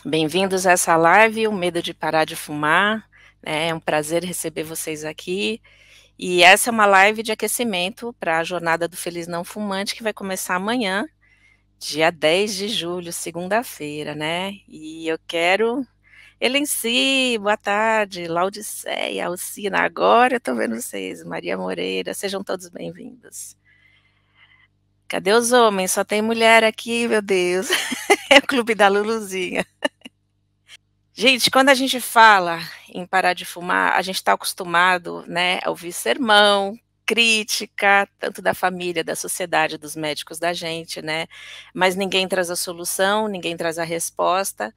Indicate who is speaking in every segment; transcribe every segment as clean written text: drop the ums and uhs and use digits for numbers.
Speaker 1: Bem-vindos a essa live, o medo de parar de fumar, né, é um prazer receber vocês aqui, e essa é uma live de aquecimento para a jornada do Feliz Não Fumante, que vai começar amanhã, dia 10 de julho, segunda-feira, né, e eu quero Elenci, boa tarde, Laudiceia, Alcina, agora eu tô vendo vocês, Maria Moreira, sejam todos bem-vindos. Cadê os homens? Só tem mulher aqui, meu Deus, é o clube da Luluzinha. Gente, quando a gente fala em parar de fumar, a gente está acostumado, né, a ouvir sermão, crítica, tanto da família, da sociedade, dos médicos, da gente, né, mas ninguém traz a solução, ninguém traz a resposta,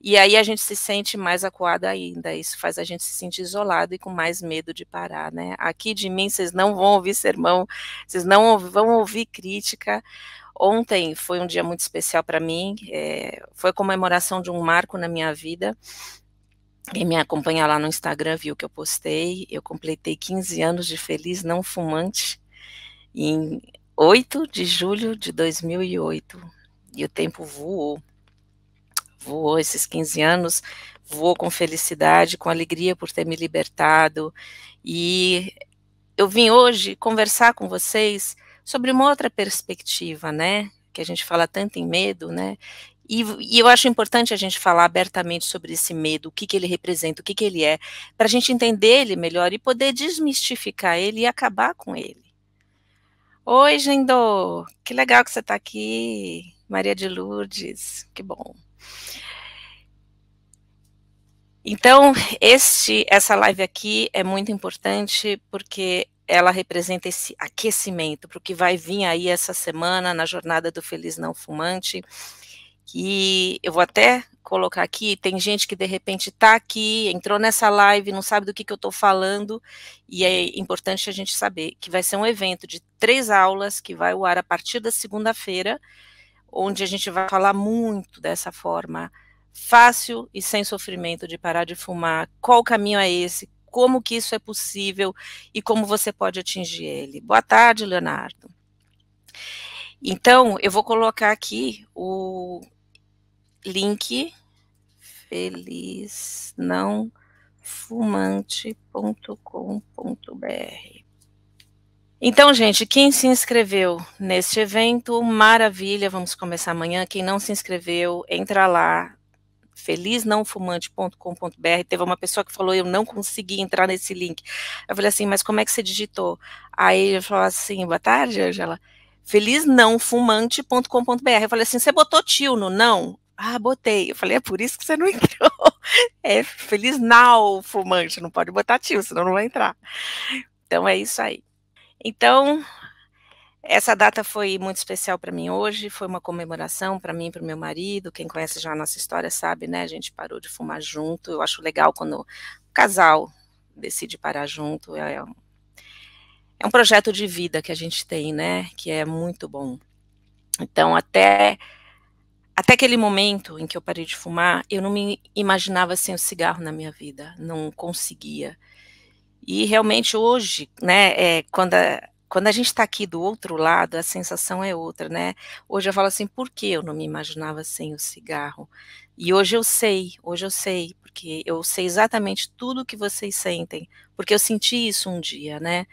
Speaker 1: e aí a gente se sente mais acuado ainda, isso faz a gente se sentir isolado e com mais medo de parar, né. Aqui de mim vocês não vão ouvir sermão, vocês não vão ouvir crítica. Ontem foi um dia muito especial para mim, foi a comemoração de um marco na minha vida. Quem me acompanha lá no Instagram viu que eu postei, eu completei 15 anos de Feliz Não Fumante, em 8 de julho de 2008, e o tempo voou. Voou esses 15 anos, voou com felicidade, com alegria por ter me libertado, e eu vim hoje conversar com vocês sobre uma outra perspectiva, né, que a gente fala tanto em medo, né, e eu acho importante a gente falar abertamente sobre esse medo, o que que ele representa, o que que ele é, para a gente entender ele melhor e poder desmistificar ele e acabar com ele. Oi, Gendo, que legal que você está aqui, Maria de Lourdes, que bom. Então, essa live aqui é muito importante porque ela representa esse aquecimento para o que vai vir aí essa semana na jornada do Feliz Não Fumante. E eu vou até colocar aqui, tem gente que de repente está aqui, entrou nessa live, não sabe do que eu estou falando, e é importante a gente saber que vai ser um evento de 3 aulas que vai ao ar a partir da segunda-feira, onde a gente vai falar muito dessa forma fácil e sem sofrimento de parar de fumar, qual o caminho é esse, como que isso é possível e como você pode atingir ele. Boa tarde, Leonardo. Então, eu vou colocar aqui o link felisnãofumante.com.br. Então, gente, quem se inscreveu neste evento, maravilha, vamos começar amanhã. Quem não se inscreveu, entra lá, felisnãofumante.com.br. Teve uma pessoa que falou, eu não consegui entrar nesse link. Eu falei assim, mas como é que você digitou? Aí ele falou assim, boa tarde, Angela, felisnãofumante.com.br. Eu falei assim, você botou tio no não? Ah, botei. Eu falei, é por isso que você não entrou. É Feliz Now Fumante, não pode botar tio, senão não vai entrar. Então é isso aí. Então, essa data foi muito especial para mim hoje, foi uma comemoração para mim e para o meu marido. Quem conhece já a nossa história sabe, né? A gente parou de fumar junto. Eu acho legal quando o casal decide parar junto. É um projeto de vida que a gente tem, né? Que é muito bom. Então, até aquele momento em que eu parei de fumar, eu não me imaginava sem o cigarro na minha vida, não conseguia. E realmente hoje, né, quando a gente está aqui do outro lado, a sensação é outra, né. Hoje eu falo assim, por que eu não me imaginava sem o cigarro? E hoje eu sei, porque eu sei exatamente tudo o que vocês sentem, porque eu senti isso um dia, né.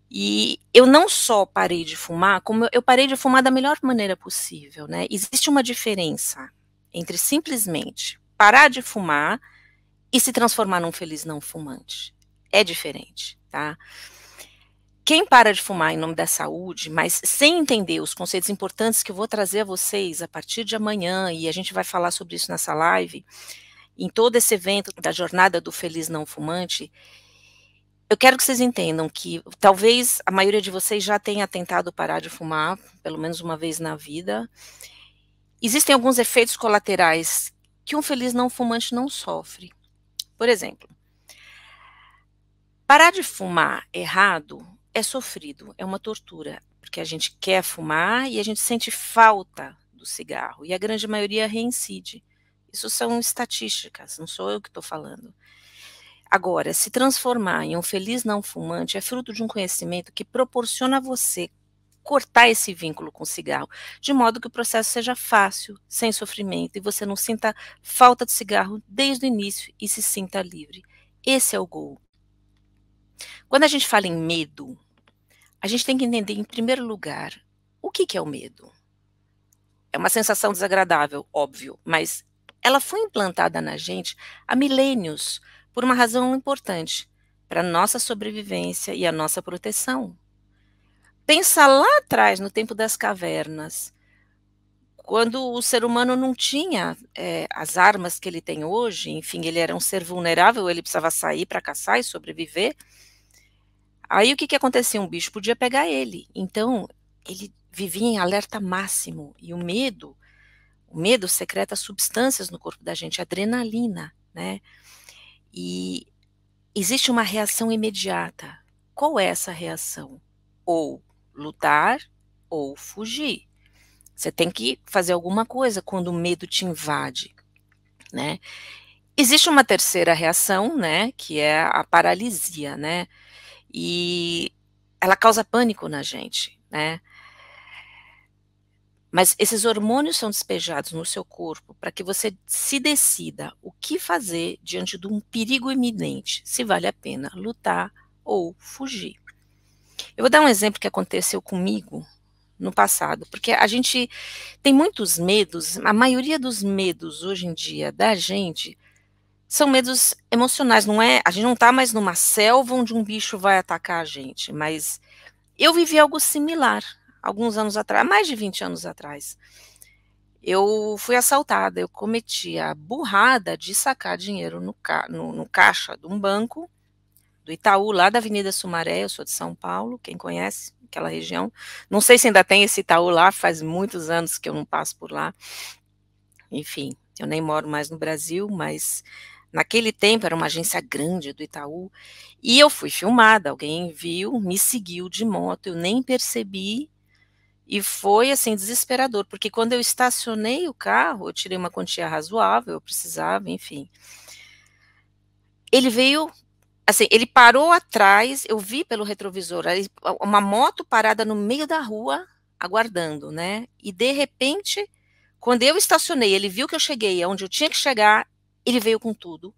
Speaker 1: E eu não só parei de fumar, como eu parei de fumar da melhor maneira possível, né. Existe uma diferença entre simplesmente parar de fumar e se transformar num feliz não fumante. É diferente, tá. Quem para de fumar em nome da saúde, mas sem entender os conceitos importantes que eu vou trazer a vocês a partir de amanhã, e a gente vai falar sobre isso nessa live, em todo esse evento da jornada do feliz não fumante, eu quero que vocês entendam que talvez a maioria de vocês já tenha tentado parar de fumar, pelo menos uma vez na vida. Existem alguns efeitos colaterais que um feliz não fumante não sofre. Por exemplo, parar de fumar errado é sofrido, é uma tortura, porque a gente quer fumar e a gente sente falta do cigarro, e a grande maioria reincide. Isso são estatísticas, não sou eu que estou falando. Agora, se transformar em um feliz não fumante é fruto de um conhecimento que proporciona a você cortar esse vínculo com o cigarro, de modo que o processo seja fácil, sem sofrimento, e você não sinta falta de cigarro desde o início e se sinta livre. Esse é o goal. Quando a gente fala em medo, a gente tem que entender, em primeiro lugar, o que que é o medo? É uma sensação desagradável, óbvio, mas ela foi implantada na gente há milênios, por uma razão importante, para a nossa sobrevivência e a nossa proteção. Pensa lá atrás, no tempo das cavernas, quando o ser humano não tinha as armas que ele tem hoje, enfim, ele era um ser vulnerável, ele precisava sair para caçar e sobreviver. Aí o que que acontecia? Um bicho podia pegar ele. Então, ele vivia em alerta máximo. E o medo secreta substâncias no corpo da gente, adrenalina, né? E existe uma reação imediata. Qual é essa reação? Ou lutar ou fugir. Você tem que fazer alguma coisa quando o medo te invade, né? Existe uma terceira reação, né, que é a paralisia, né? E ela causa pânico na gente, né? Mas esses hormônios são despejados no seu corpo para que você se decida o que fazer diante de um perigo iminente, se vale a pena lutar ou fugir. Eu vou dar um exemplo que aconteceu comigo no passado, porque a gente tem muitos medos, a maioria dos medos hoje em dia da gente são medos emocionais, não é? A gente não está mais numa selva onde um bicho vai atacar a gente, mas eu vivi algo similar alguns anos atrás, mais de 20 anos atrás. Eu fui assaltada, eu cometi a burrada de sacar dinheiro no caixa de um banco, do Itaú, lá da Avenida Sumaré. Eu sou de São Paulo, quem conhece aquela região. Não sei se ainda tem esse Itaú lá, faz muitos anos que eu não passo por lá. Enfim, eu nem moro mais no Brasil, mas naquele tempo era uma agência grande do Itaú, e eu fui filmada, alguém viu, me seguiu de moto, eu nem percebi, e foi assim desesperador, porque quando eu estacionei o carro, eu tirei uma quantia razoável, eu precisava, enfim. Ele veio, assim, ele parou atrás, eu vi pelo retrovisor, uma moto parada no meio da rua, aguardando, né? E de repente, quando eu estacionei, ele viu que eu cheguei aonde eu tinha que chegar, ele veio com tudo.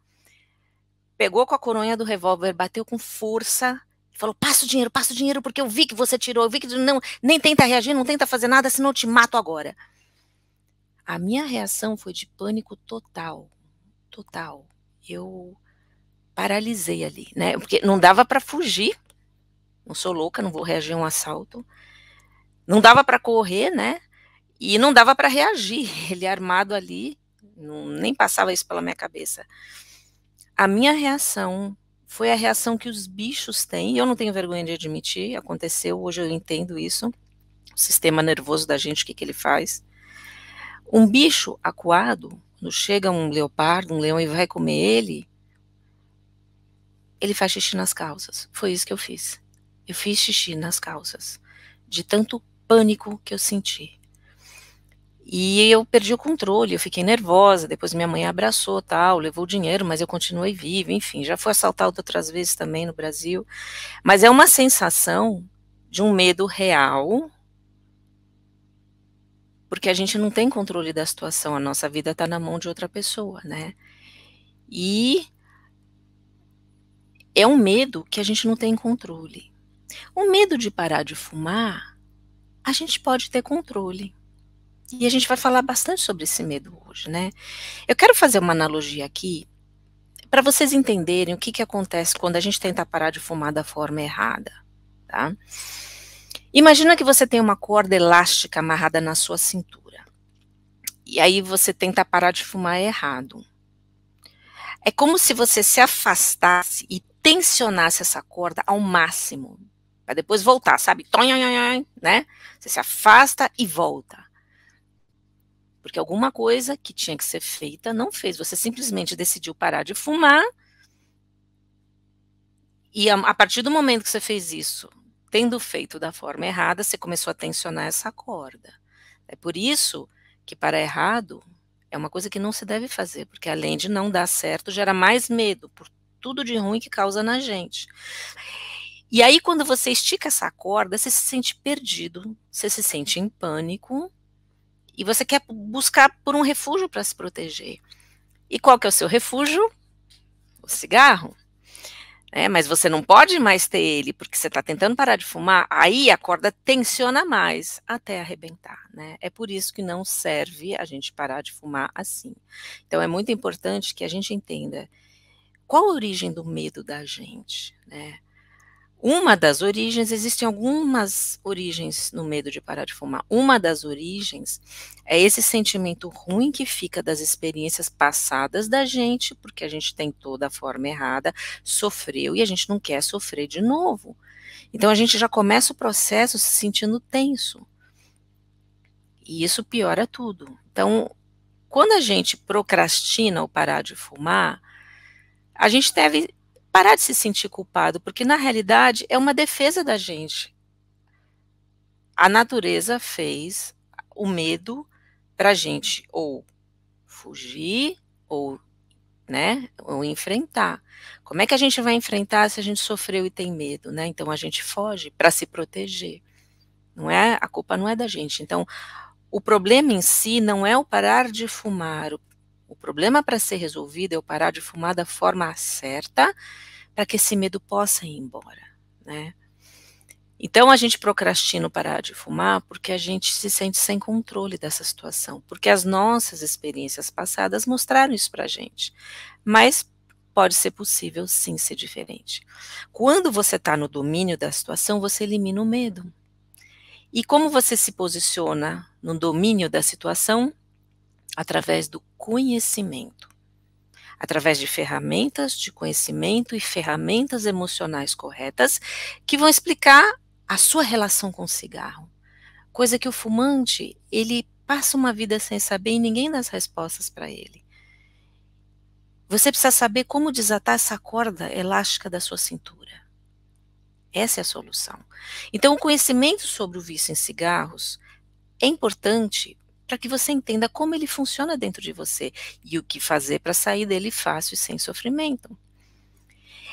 Speaker 1: Pegou com a coronha do revólver, bateu com força, falou: passa o dinheiro, porque eu vi que você tirou, eu vi que não, nem tenta reagir, não tenta fazer nada, senão eu te mato agora. A minha reação foi de pânico total, total. Eu paralisei ali, né? Porque não dava para fugir, não sou louca, não vou reagir a um assalto. Não dava para correr, né? E não dava para reagir. Ele armado ali, nem passava isso pela minha cabeça. A minha reação foi a reação que os bichos têm, e eu não tenho vergonha de admitir, aconteceu, hoje eu entendo isso, o sistema nervoso da gente, o que que ele faz. Um bicho acuado, quando chega um leopardo, um leão e vai comer ele faz xixi nas calças. Foi isso que eu fiz. Eu fiz xixi nas calças, de tanto pânico que eu senti. E eu perdi o controle, eu fiquei nervosa, depois minha mãe abraçou, tal, levou o dinheiro, mas eu continuei viva, enfim, já fui assaltada outras vezes também no Brasil. Mas é uma sensação de um medo real, porque a gente não tem controle da situação, a nossa vida está na mão de outra pessoa, né? E é um medo que a gente não tem controle. O medo de parar de fumar, a gente pode ter controle. E a gente vai falar bastante sobre esse medo hoje, né? Eu quero fazer uma analogia aqui para vocês entenderem o que que acontece quando a gente tenta parar de fumar da forma errada, tá? Imagina que você tem uma corda elástica amarrada na sua cintura. E aí você tenta parar de fumar errado. É como se você se afastasse e tensionasse essa corda ao máximo, para depois voltar, sabe? Tonhonhonhon, né? Você se afasta e volta. Porque alguma coisa que tinha que ser feita não fez. Você simplesmente decidiu parar de fumar. E a partir do momento que você fez isso, tendo feito da forma errada, você começou a tensionar essa corda. É por isso que parar errado é uma coisa que não se deve fazer, porque além de não dar certo, gera mais medo por tudo de ruim que causa na gente. E aí, quando você estica essa corda, você se sente perdido, você se sente em pânico, e você quer buscar por um refúgio para se proteger. E qual que é o seu refúgio? O cigarro. Mas você não pode mais ter ele, porque você está tentando parar de fumar, aí a corda tensiona mais até arrebentar, né? É por isso que não serve a gente parar de fumar assim. Então é muito importante que a gente entenda qual a origem do medo da gente, né? Uma das origens, existem algumas origens no medo de parar de fumar. Uma das origens é esse sentimento ruim que fica das experiências passadas da gente, porque a gente tentou da forma errada, sofreu e a gente não quer sofrer de novo. Então a gente já começa o processo se sentindo tenso. E isso piora tudo. Então, quando a gente procrastina o parar de fumar, a gente deve parar de se sentir culpado, porque na realidade é uma defesa da gente. A natureza fez o medo para a gente ou fugir ou, né, ou enfrentar. Como é que a gente vai enfrentar se a gente sofreu e tem medo, né? Então a gente foge para se proteger. Não é, a culpa não é da gente. Então, o problema em si não é o parar de fumar. O problema para ser resolvido é o parar de fumar da forma certa, para que esse medo possa ir embora, né? Então a gente procrastina o parar de fumar porque a gente se sente sem controle dessa situação, porque as nossas experiências passadas mostraram isso pra gente. Mas pode ser possível sim ser diferente. Quando você está no domínio da situação, você elimina o medo. E como você se posiciona no domínio da situação? Através do conhecimento. Através de ferramentas de conhecimento e ferramentas emocionais corretas que vão explicar a sua relação com o cigarro. Coisa que o fumante, ele passa uma vida sem saber e ninguém dá as respostas para ele. Você precisa saber como desatar essa corda elástica da sua cintura. Essa é a solução. Então, o conhecimento sobre o vício em cigarros é importante para que você entenda como ele funciona dentro de você e o que fazer para sair dele fácil e sem sofrimento.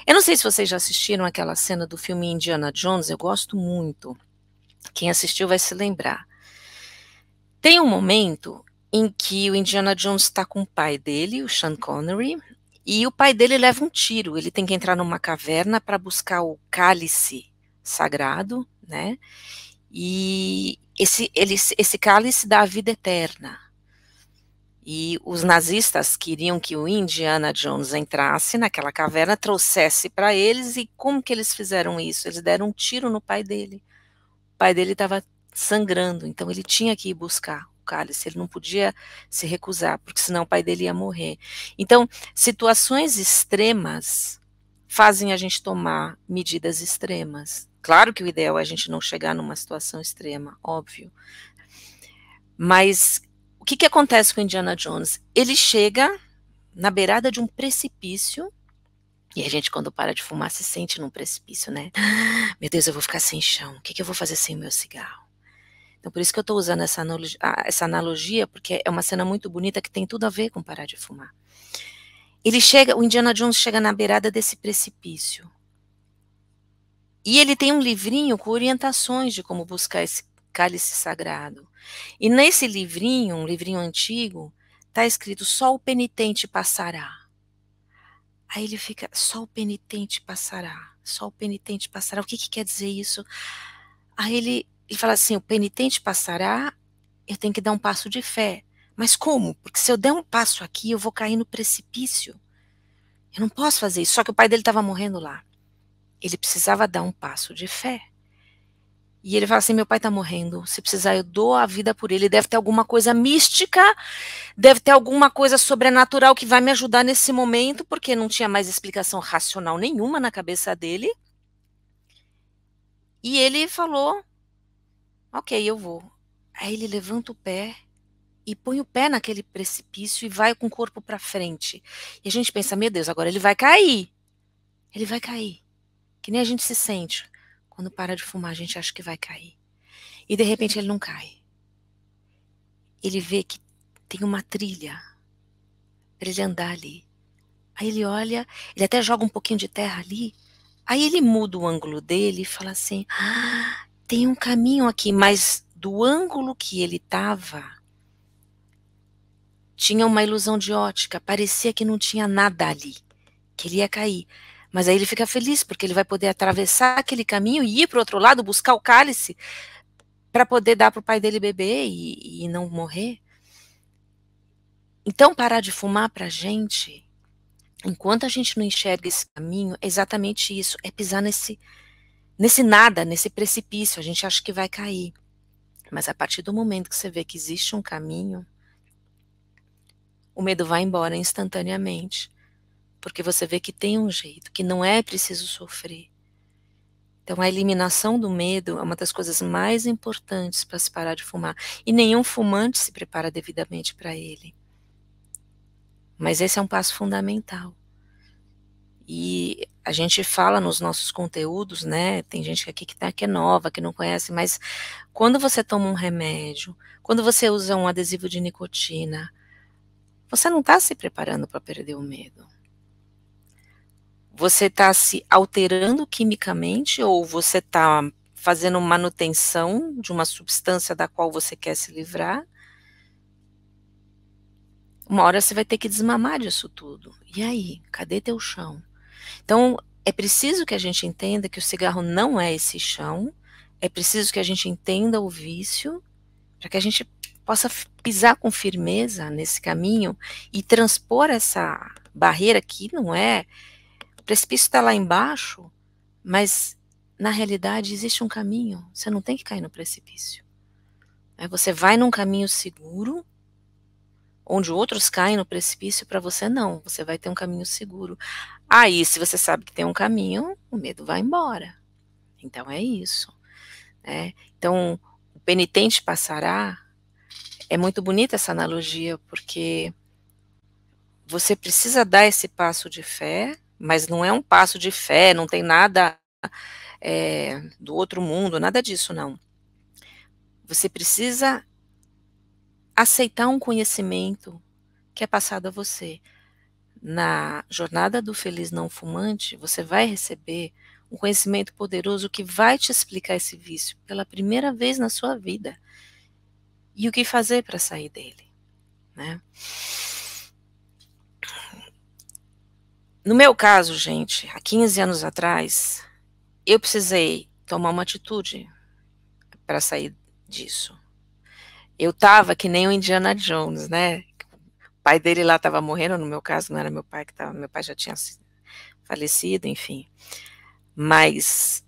Speaker 1: Eu não sei se vocês já assistiram aquela cena do filme Indiana Jones, eu gosto muito. Quem assistiu vai se lembrar. Tem um momento em que o Indiana Jones está com o pai dele, o Sean Connery, e o pai dele leva um tiro. Ele tem que entrar numa caverna para buscar o cálice sagrado, né? E esse cálice dá a vida eterna. E os nazistas queriam que o Indiana Jones entrasse naquela caverna, trouxesse para eles, e como que eles fizeram isso? Eles deram um tiro no pai dele. O pai dele estava sangrando, então ele tinha que ir buscar o cálice, ele não podia se recusar, porque senão o pai dele ia morrer. Então, situações extremas fazem a gente tomar medidas extremas. Claro que o ideal é a gente não chegar numa situação extrema, óbvio. Mas o que que acontece com Indiana Jones? Ele chega na beirada de um precipício, e a gente, quando para de fumar, se sente num precipício, né? Meu Deus, eu vou ficar sem chão, o que que eu vou fazer sem o meu cigarro? Então, por isso que eu estou usando essa analogia, porque é uma cena muito bonita que tem tudo a ver com parar de fumar. O Indiana Jones chega na beirada desse precipício. E ele tem um livrinho com orientações de como buscar esse cálice sagrado. E nesse livrinho, um livrinho antigo, está escrito: só o penitente passará. Aí ele fica: só o penitente passará, só o penitente passará. O que que quer dizer isso? Aí ele fala assim: o penitente passará, eu tenho que dar um passo de fé. Mas como? Porque se eu der um passo aqui, eu vou cair no precipício. Eu não posso fazer isso. Só que o pai dele estava morrendo lá. Ele precisava dar um passo de fé. E ele fala assim: meu pai está morrendo, se precisar eu dou a vida por ele. Deve ter alguma coisa mística, deve ter alguma coisa sobrenatural que vai me ajudar nesse momento, porque não tinha mais explicação racional nenhuma na cabeça dele. E ele falou: ok, eu vou. Aí ele levanta o pé e põe o pé naquele precipício e vai com o corpo para frente. E a gente pensa: meu Deus, agora ele vai cair. Ele vai cair. Que nem a gente se sente. Quando para de fumar, a gente acha que vai cair. E de repente ele não cai. Ele vê que tem uma trilha para ele andar ali. Aí ele olha, ele até joga um pouquinho de terra ali. Aí ele muda o ângulo dele e fala assim: "Ah, tem um caminho aqui", mas do ângulo que ele estava, tinha uma ilusão de ótica, parecia que não tinha nada ali, que ele ia cair. Mas aí ele fica feliz, porque ele vai poder atravessar aquele caminho e ir para o outro lado, buscar o cálice, para poder dar para o pai dele beber e não morrer. Então parar de fumar pra gente, enquanto a gente não enxerga esse caminho, é exatamente isso, é pisar nesse nada, nesse precipício, a gente acha que vai cair. Mas a partir do momento que você vê que existe um caminho, o medo vai embora instantaneamente, porque você vê que tem um jeito, que não é preciso sofrer. Então a eliminação do medo é uma das coisas mais importantes para se parar de fumar, e nenhum fumante se prepara devidamente para ele. Mas esse é um passo fundamental. E a gente fala nos nossos conteúdos, né, tem gente aqui que é nova, que não conhece, mas quando você toma um remédio, quando você usa um adesivo de nicotina, você não está se preparando para perder o medo. Você está se alterando quimicamente ou você está fazendo manutenção de uma substância da qual você quer se livrar? Uma hora você vai ter que desmamar disso tudo. E aí, cadê teu chão? Então, é preciso que a gente entenda que o cigarro não é esse chão, é preciso que a gente entenda o vício, para que a gente possa pisar com firmeza nesse caminho e transpor essa barreira que não é. O precipício está lá embaixo, mas na realidade existe um caminho, você não tem que cair no precipício. Você vai num caminho seguro, onde outros caem no precipício, para você não, você vai ter um caminho seguro. Aí, se você sabe que tem um caminho, o medo vai embora. Então é isso, né. Então, o penitente passará, é muito bonita essa analogia, porque você precisa dar esse passo de fé, mas não é um passo de fé, não tem nada, do outro mundo, nada disso não. Você precisa aceitar um conhecimento que é passado a você. Na jornada do feliz não fumante, você vai receber um conhecimento poderoso que vai te explicar esse vício pela primeira vez na sua vida. E o que fazer para sair dele, né. No meu caso, gente, há 15 anos atrás, eu precisei tomar uma atitude para sair disso. Eu estava que nem o Indiana Jones, né, o pai dele lá estava morrendo, no meu caso não era meu pai que estava, meu pai já tinha falecido, enfim. Mas,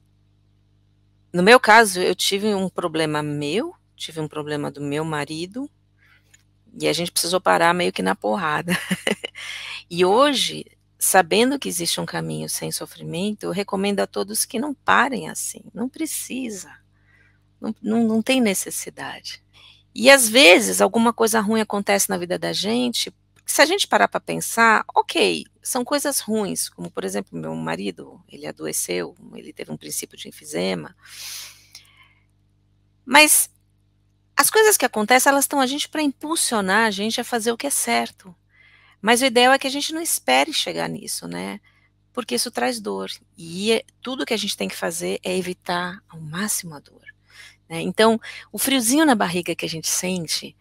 Speaker 1: no meu caso, eu tive um problema meu, tive um problema do meu marido, e a gente precisou parar meio que na porrada. E hoje, sabendo que existe um caminho sem sofrimento, eu recomendo a todos que não parem assim, não precisa, não tem necessidade. E às vezes alguma coisa ruim acontece na vida da gente, se a gente parar para pensar, ok, são coisas ruins, como por exemplo, meu marido, ele adoeceu, ele teve um princípio de enfisema, mas as coisas que acontecem, elas estão a gente para impulsionar a gente a fazer o que é certo. Mas o ideal é que a gente não espere chegar nisso, né, porque isso traz dor, e tudo que a gente tem que fazer é evitar ao máximo a dor, né. Então, o friozinho na barriga que a gente sente,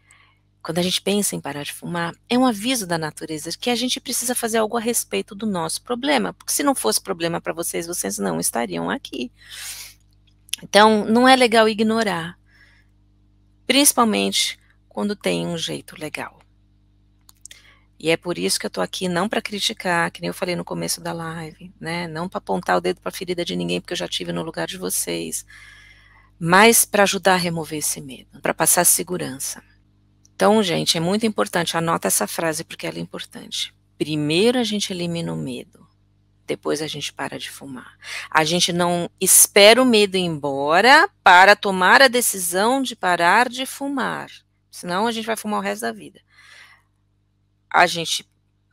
Speaker 1: quando a gente pensa em parar de fumar, é um aviso da natureza de que a gente precisa fazer algo a respeito do nosso problema, porque se não fosse problema para vocês, vocês não estariam aqui. Então, não é legal ignorar, principalmente quando tem um jeito legal. E é por isso que eu tô aqui, não para criticar, que nem eu falei no começo da live, né, não para apontar o dedo para a ferida de ninguém, porque eu já tive no lugar de vocês, mas para ajudar a remover esse medo, para passar segurança. Então, gente, é muito importante, anota essa frase porque ela é importante. Primeiro a gente elimina o medo, depois a gente para de fumar. A gente não espera o medo ir embora para tomar a decisão de parar de fumar, senão a gente vai fumar o resto da vida. A gente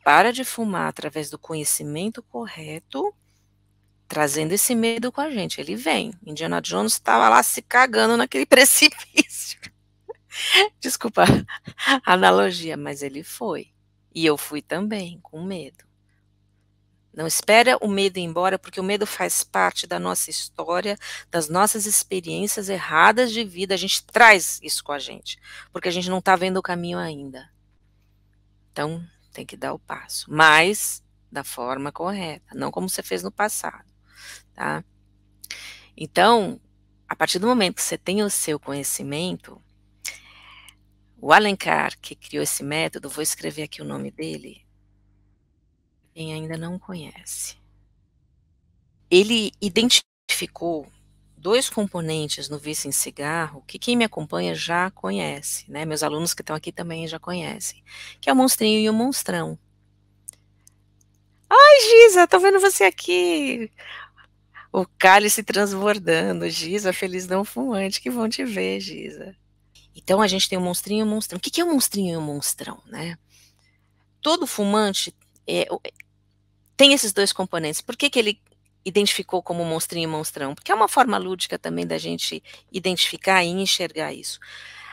Speaker 1: para de fumar através do conhecimento correto, trazendo esse medo com a gente, ele vem. Indiana Jones estava lá se cagando naquele precipício. Desculpa a analogia, mas ele foi. E eu fui também, com medo. Não espera o medo ir embora, porque o medo faz parte da nossa história, das nossas experiências erradas de vida. A gente traz isso com a gente, porque a gente não está vendo o caminho ainda. Então, tem que dar o passo, mas da forma correta, não como você fez no passado, tá? Então, a partir do momento que você tem o seu conhecimento, o Alencar, que criou esse método, vou escrever aqui o nome dele, quem ainda não conhece. Ele identificou 2 componentes no vício em cigarro, que quem me acompanha já conhece, né, meus alunos que estão aqui também já conhecem, que é o monstrinho e o monstrão. "Ai, Giza, tô vendo você aqui!" O cálice transbordando, Giza, feliz não fumante, que bom te ver, Giza. Então a gente tem o monstrinho e o monstrão. O que que é o monstrinho e o monstrão, né? Todo fumante, tem esses 2 componentes. Por que que ele identificou como monstrinho e monstrão? Porque é uma forma lúdica também da gente identificar e enxergar isso.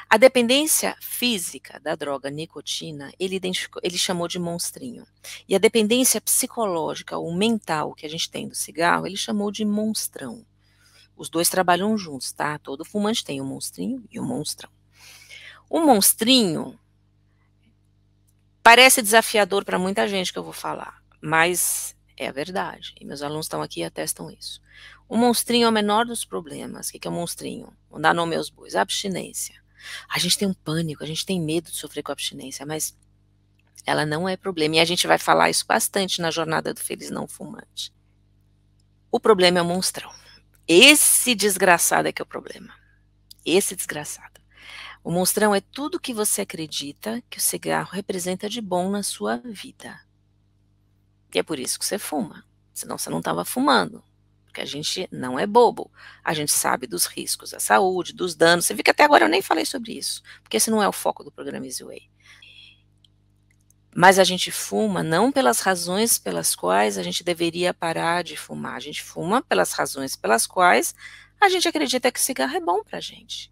Speaker 1: A dependência física da droga nicotina, ele chamou de monstrinho. E a dependência psicológica ou mental que a gente tem do cigarro, ele chamou de monstrão. Os 2 trabalham juntos, tá? Todo fumante tem o monstrinho e o monstrão. O monstrinho parece desafiador para muita gente que eu vou falar, mas é a verdade, e meus alunos estão aqui e atestam isso. O monstrinho é o menor dos problemas. O que que é o monstrinho? Vou dar nome aos bois, a abstinência. A gente tem um pânico, a gente tem medo de sofrer com a abstinência, mas ela não é problema, e a gente vai falar isso bastante na jornada do feliz não fumante. O problema é o monstrão. Esse desgraçado é que é o problema. Esse desgraçado. O monstrão é tudo que você acredita que o cigarro representa de bom na sua vida. E é por isso que você fuma, senão você não estava fumando, porque a gente não é bobo, a gente sabe dos riscos à saúde, dos danos. Você viu que até agora eu nem falei sobre isso, porque esse não é o foco do programa Easy Way. Mas a gente fuma não pelas razões pelas quais a gente deveria parar de fumar, a gente fuma pelas razões pelas quais a gente acredita que o cigarro é bom para a gente.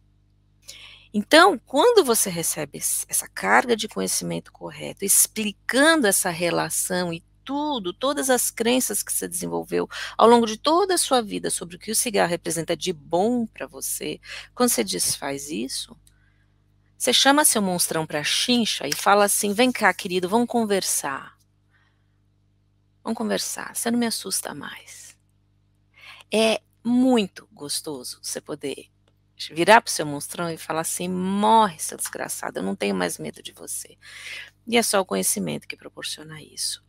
Speaker 1: Então, quando você recebe essa carga de conhecimento correto, explicando essa relação e tudo, todas as crenças que você desenvolveu ao longo de toda a sua vida sobre o que o cigarro representa de bom para você, quando você desfaz isso, você chama seu monstrão para chincha e fala assim: vem cá, querido, vamos conversar. Vamos conversar, você não me assusta mais. É muito gostoso você poder virar para o seu monstrão e falar assim: morre, seu desgraçado, eu não tenho mais medo de você. E é só o conhecimento que proporciona isso.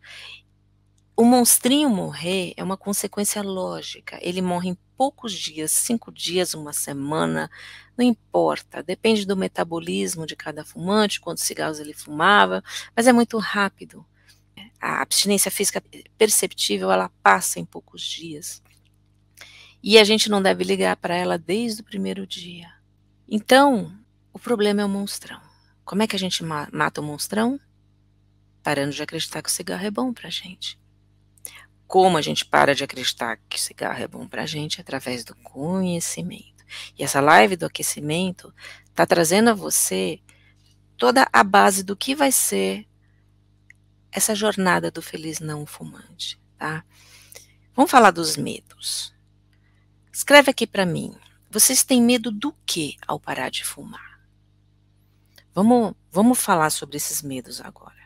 Speaker 1: O monstrinho morrer é uma consequência lógica. Ele morre em poucos dias, 5 dias, uma semana, não importa. Depende do metabolismo de cada fumante, quantos cigarros ele fumava, mas é muito rápido. A abstinência física perceptível, ela passa em poucos dias. E a gente não deve ligar para ela desde o primeiro dia. Então, o problema é o monstrão. Como é que a gente mata o monstrão? Parando de acreditar que o cigarro é bom pra gente. Como a gente para de acreditar que o cigarro é bom pra gente? Através do conhecimento. E essa live do aquecimento está trazendo a você toda a base do que vai ser essa jornada do feliz não fumante, tá? Vamos falar dos medos. Escreve aqui para mim. Vocês têm medo do que ao parar de fumar? Vamos falar sobre esses medos agora.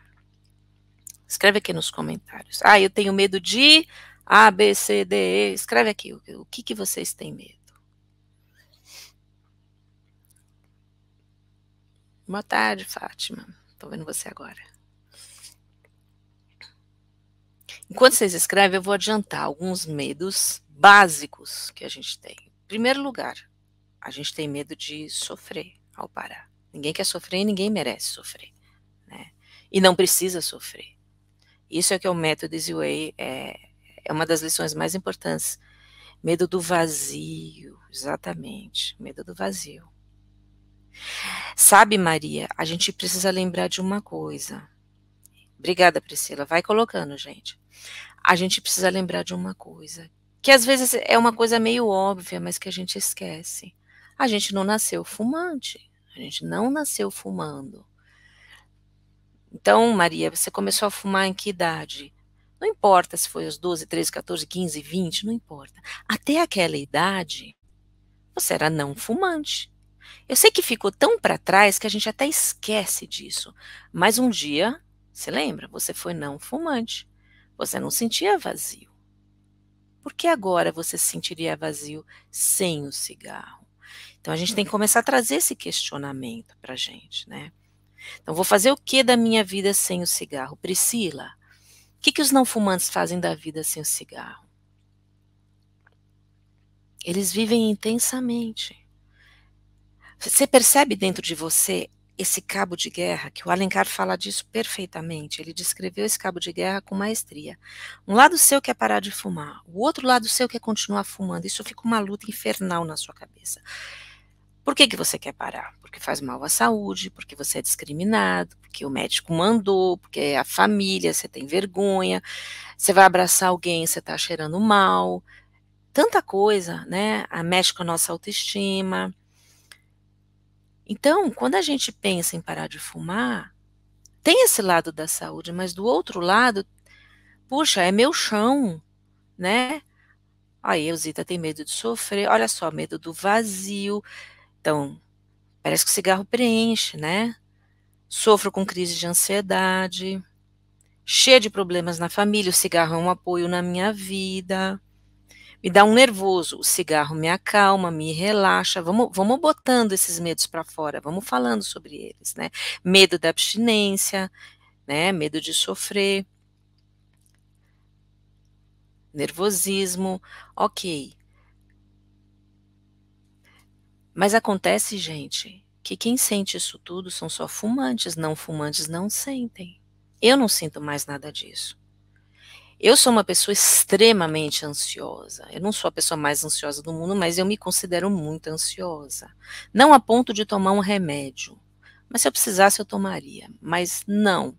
Speaker 1: Escreve aqui nos comentários. Ah, eu tenho medo de A, B, C, D, E. Escreve aqui o que vocês têm medo. Boa tarde, Fátima. Estou vendo você agora. Enquanto vocês escrevem, eu vou adiantar alguns medos básicos que a gente tem. Em primeiro lugar, a gente tem medo de sofrer ao parar. Ninguém quer sofrer e ninguém merece sofrer, né? E não precisa sofrer. Isso é que é o método Easy Way, é uma das lições mais importantes. Medo do vazio, exatamente, medo do vazio. Sabe, Maria, a gente precisa lembrar de uma coisa. Obrigada, Priscila, vai colocando, gente. A gente precisa lembrar de uma coisa, que às vezes é uma coisa meio óbvia, mas que a gente esquece. A gente não nasceu fumante, a gente não nasceu fumando. Então, Maria, você começou a fumar em que idade? Não importa se foi aos 12, 13, 14, 15, 20, não importa. Até aquela idade, você era não fumante. Eu sei que ficou tão para trás que a gente até esquece disso. Mas um dia, se lembra, você foi não fumante. Você não sentia vazio. Por que agora você se sentiria vazio sem o cigarro? Então a gente tem que começar a trazer esse questionamento para a gente, né? Então vou fazer o que da minha vida sem o cigarro? Priscila, o que os não fumantes fazem da vida sem o cigarro? Eles vivem intensamente. Você percebe dentro de você esse cabo de guerra, que o Alencar fala disso perfeitamente, ele descreveu esse cabo de guerra com maestria. Um lado seu quer parar de fumar, o outro lado seu quer continuar fumando, isso fica uma luta infernal na sua cabeça. Por que você quer parar? Porque faz mal à saúde, porque você é discriminado, porque o médico mandou, porque é a família, você tem vergonha, você vai abraçar alguém, você está cheirando mal, tanta coisa, né? Mexe com a nossa autoestima. Então, quando a gente pensa em parar de fumar, tem esse lado da saúde, mas do outro lado, puxa, é meu chão, né? Aí, Elzita tem medo de sofrer, olha só, medo do vazio. Então, parece que o cigarro preenche, né? Sofro com crise de ansiedade, cheia de problemas na família, o cigarro é um apoio na minha vida. Me dá um nervoso, o cigarro me acalma, me relaxa, vamos botando esses medos para fora, vamos falando sobre eles, né? Medo da abstinência, né? Medo de sofrer, nervosismo, ok. Mas acontece, gente, que quem sente isso tudo são só fumantes não sentem. Eu não sinto mais nada disso. Eu sou uma pessoa extremamente ansiosa. Eu não sou a pessoa mais ansiosa do mundo, mas eu me considero muito ansiosa. Não a ponto de tomar um remédio. Mas se eu precisasse, eu tomaria. Mas não.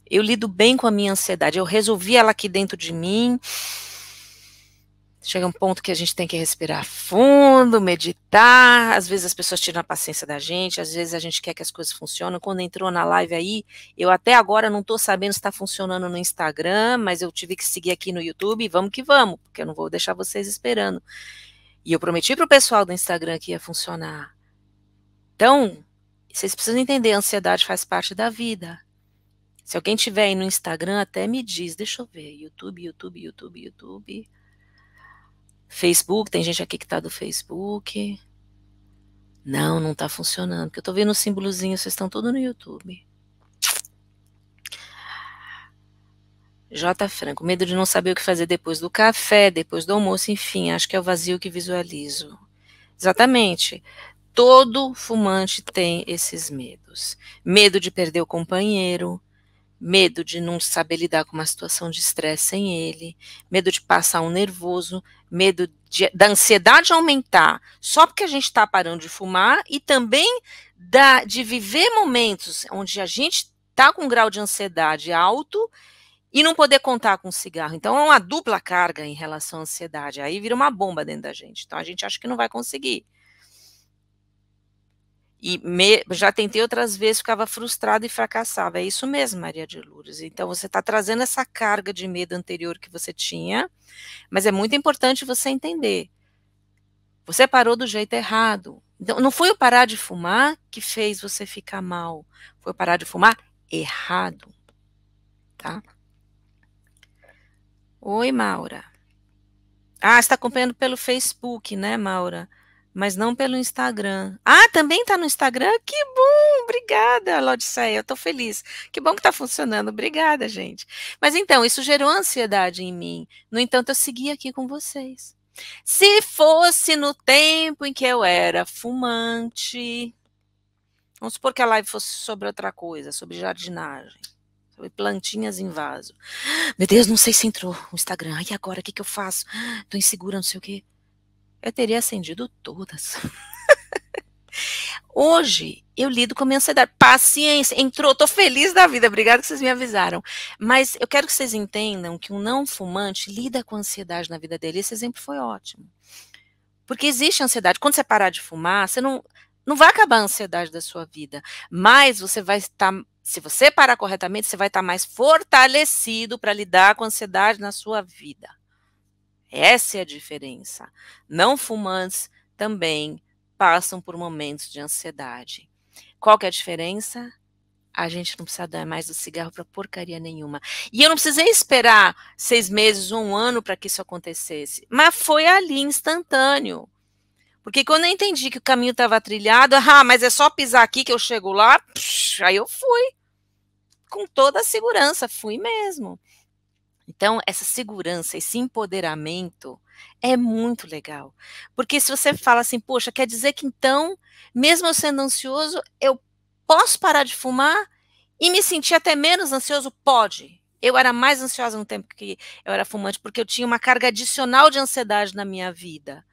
Speaker 1: Eu lido bem com a minha ansiedade. Eu resolvi ela aqui dentro de mim. Chega um ponto que a gente tem que respirar fundo, meditar. Às vezes as pessoas tiram a paciência da gente, às vezes a gente quer que as coisas funcionem. Quando entrou na live aí, eu até agora não estou sabendo se está funcionando no Instagram, mas eu tive que seguir aqui no YouTube. Vamos que vamos, porque eu não vou deixar vocês esperando. E eu prometi para o pessoal do Instagram que ia funcionar. Então, vocês precisam entender, a ansiedade faz parte da vida. Se alguém tiver aí no Instagram, até me diz, deixa eu ver, YouTube. Facebook, tem gente aqui que tá do Facebook. Não tá funcionando, porque eu tô vendo o símbolozinho, vocês estão todos no YouTube. J. Franco, medo de não saber o que fazer depois do café, depois do almoço, enfim, acho que é o vazio que visualizo. Exatamente. Todo fumante tem esses medos. Medo de perder o companheiro, medo de não saber lidar com uma situação de estresse sem ele, medo de passar um nervoso, medo da ansiedade aumentar só porque a gente está parando de fumar e também de viver momentos onde a gente está com um grau de ansiedade alto e não poder contar com o cigarro. Então é uma dupla carga em relação à ansiedade. Aí vira uma bomba dentro da gente. Então a gente acha que não vai conseguir. E já tentei outras vezes, ficava frustrada e fracassava. É isso mesmo, Maria de Lourdes. Então, você está trazendo essa carga de medo anterior que você tinha, mas é muito importante você entender. Você parou do jeito errado. Então, não foi o parar de fumar que fez você ficar mal. Foi o parar de fumar errado. Tá? Oi, Maura. Ah, você está acompanhando pelo Facebook, né, Maura? Mas não pelo Instagram. Ah, também está no Instagram? Que bom, obrigada, Laodiceia, eu estou feliz. Que bom que está funcionando, obrigada, gente. Mas então, isso gerou ansiedade em mim. No entanto, eu segui aqui com vocês. Se fosse no tempo em que eu era fumante, vamos supor que a live fosse sobre outra coisa, sobre jardinagem, sobre plantinhas em vaso. Meu Deus, não sei se entrou o Instagram. E agora, o que eu faço? Estou insegura, não sei o quê. Eu teria acendido todas. Hoje, eu lido com a minha ansiedade. Paciência, entrou, tô feliz da vida, obrigada que vocês me avisaram. Mas eu quero que vocês entendam que um não fumante lida com a ansiedade na vida dele. Esse exemplo foi ótimo. Porque existe ansiedade. Quando você parar de fumar, você não vai acabar a ansiedade da sua vida, mas você vai estar Se você parar corretamente, você vai estar mais fortalecido para lidar com a ansiedade na sua vida. Essa é a diferença. Não fumantes também passam por momentos de ansiedade. Qual que é a diferença? A gente não precisa dar mais do cigarro para porcaria nenhuma. E eu não precisei esperar 6 meses ou 1 ano para que isso acontecesse. Mas foi ali, instantâneo. Porque quando eu entendi que o caminho estava trilhado, mas é só pisar aqui que eu chego lá, aí eu fui. Com toda a segurança, fui mesmo. Então, essa segurança, esse empoderamento é muito legal. Porque se você fala assim, poxa, quer dizer que então, mesmo eu sendo ansioso, eu posso parar de fumar e me sentir até menos ansioso? Pode. Eu era mais ansiosa no tempo que eu era fumante, porque eu tinha uma carga adicional de ansiedade na minha vida.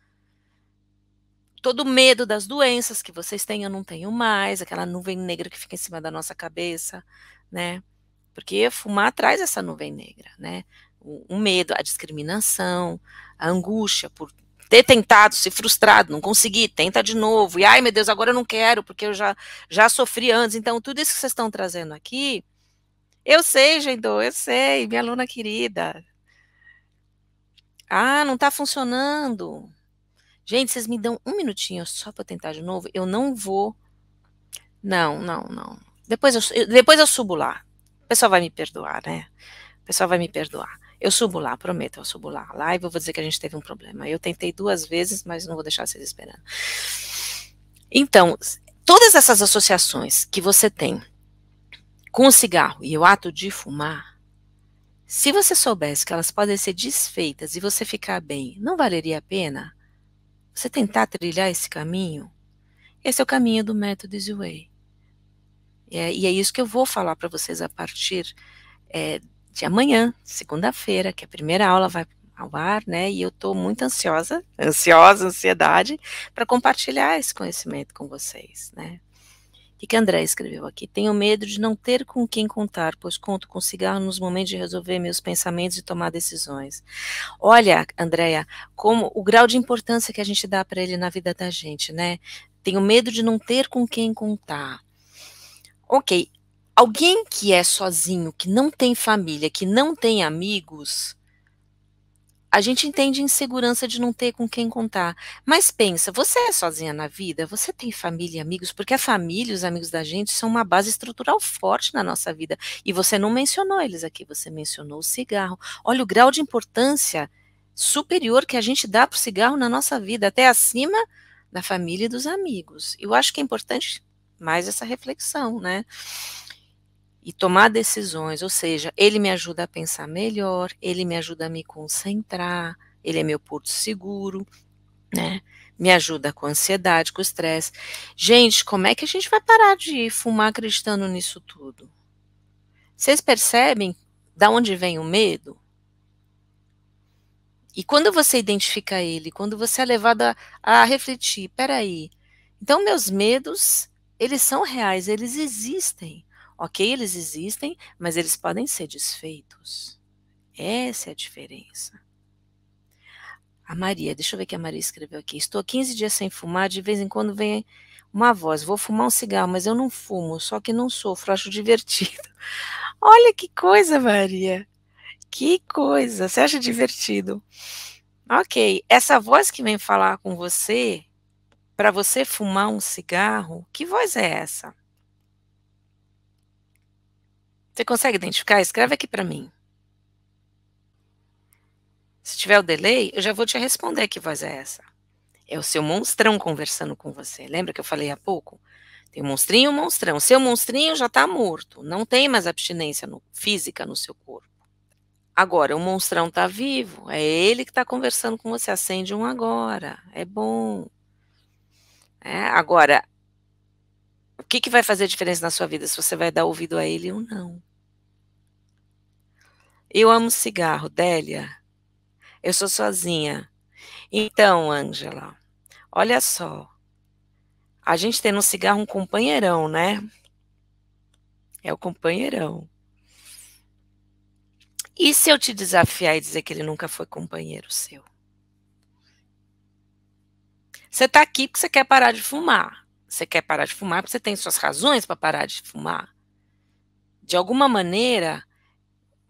Speaker 1: Todo medo das doenças que vocês têm, eu não tenho mais, aquela nuvem negra que fica em cima da nossa cabeça, né? Porque fumar traz essa nuvem negra, né? O medo, a discriminação, a angústia por ter tentado, se frustrado, não conseguir, tenta de novo. E ai, meu Deus, agora eu não quero, porque eu já sofri antes. Então, tudo isso que vocês estão trazendo aqui, eu sei, Gendô, eu sei, minha aluna querida. Ah, não está funcionando. Gente, vocês me dão um minutinho só para tentar de novo? Eu não vou. Não, não, não. Depois eu subo lá. O pessoal vai me perdoar, né? O pessoal vai me perdoar. Eu subo lá, prometo, eu subo lá. Lá e vou dizer que a gente teve um problema. Eu tentei 2 vezes, mas não vou deixar vocês esperando. Então, todas essas associações que você tem com o cigarro e o ato de fumar, se você soubesse que elas podem ser desfeitas e você ficar bem, não valeria a pena você tentar trilhar esse caminho? Esse é o caminho do método Easy Way. E é isso que eu vou falar para vocês a partir de amanhã, segunda-feira, que a primeira aula vai ao ar, né? E eu estou muito ansiedade, para compartilhar esse conhecimento com vocês, né? O que a André escreveu aqui? Tenho medo de não ter com quem contar, pois conto com cigarro nos momentos de resolver meus pensamentos e tomar decisões. Olha, Andréia, como o grau de importância que a gente dá para ele na vida da gente, né? Tenho medo de não ter com quem contar. Ok, alguém que é sozinho, que não tem família, que não tem amigos, a gente entende insegurança de não ter com quem contar. Mas pensa, você é sozinha na vida? Você tem família e amigos? Porque a família e os amigos da gente são uma base estrutural forte na nossa vida. E você não mencionou eles aqui, você mencionou o cigarro. Olha o grau de importância superior que a gente dá para o cigarro na nossa vida, até acima da família e dos amigos. Eu acho que é importante mais essa reflexão, né? E tomar decisões, ou seja, ele me ajuda a pensar melhor, ele me ajuda a me concentrar, ele é meu porto seguro, né? Me ajuda com a ansiedade, com o estresse. Gente, como é que a gente vai parar de fumar acreditando nisso tudo? Vocês percebem da onde vem o medo? E quando você identifica ele, quando você é levado a refletir, peraí, então meus medos, eles são reais, eles existem. Ok, eles existem, mas eles podem ser desfeitos. Essa é a diferença. A Maria, deixa eu ver o que a Maria escreveu aqui. Estou 15 dias sem fumar, de vez em quando vem uma voz, vou fumar um cigarro, mas eu não fumo, só que não sofro, acho divertido. Olha que coisa, Maria. Que coisa, você acha divertido? Ok, essa voz que vem falar com você, para você fumar um cigarro, que voz é essa? Você consegue identificar? Escreve aqui para mim. Se tiver o delay, eu já vou te responder que voz é essa. É o seu monstrão conversando com você. Lembra que eu falei há pouco? Tem um monstrinho e um monstrão. Seu monstrinho já está morto. Não tem mais abstinência física no seu corpo. Agora, o monstrão está vivo. É ele que está conversando com você. Acende um agora. É bom. Agora, o que vai fazer diferença na sua vida se você vai dar ouvido a ele ou não? Eu amo cigarro, Délia. Eu sou sozinha. Então, Ângela, olha só. A gente tem no cigarro um companheirão, né? É o companheirão. E se eu te desafiar e dizer que ele nunca foi companheiro seu? Você está aqui porque você quer parar de fumar. Você quer parar de fumar porque você tem suas razões para parar de fumar. de alguma maneira,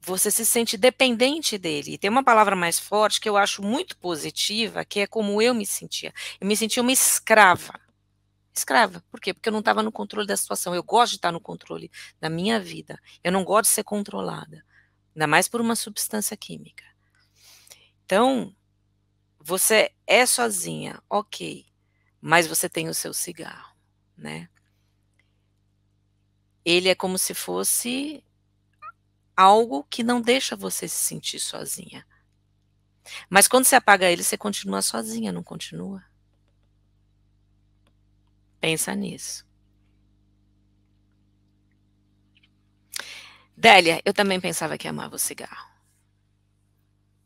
Speaker 1: você se sente dependente dele. E tem uma palavra mais forte que eu acho muito positiva, que é como eu me sentia. Eu me sentia uma escrava. Escrava. Por quê? Porque eu não estava no controle da situação. Eu gosto de estar no controle da minha vida. Eu não gosto de ser controlada. Ainda mais por uma substância química. Então, você é sozinha, ok. Mas você tem o seu cigarro, né? Ele é como se fosse algo que não deixa você se sentir sozinha. Mas quando você apaga ele, você continua sozinha, não continua? Pensa nisso. Délia, eu também pensava que amava o cigarro.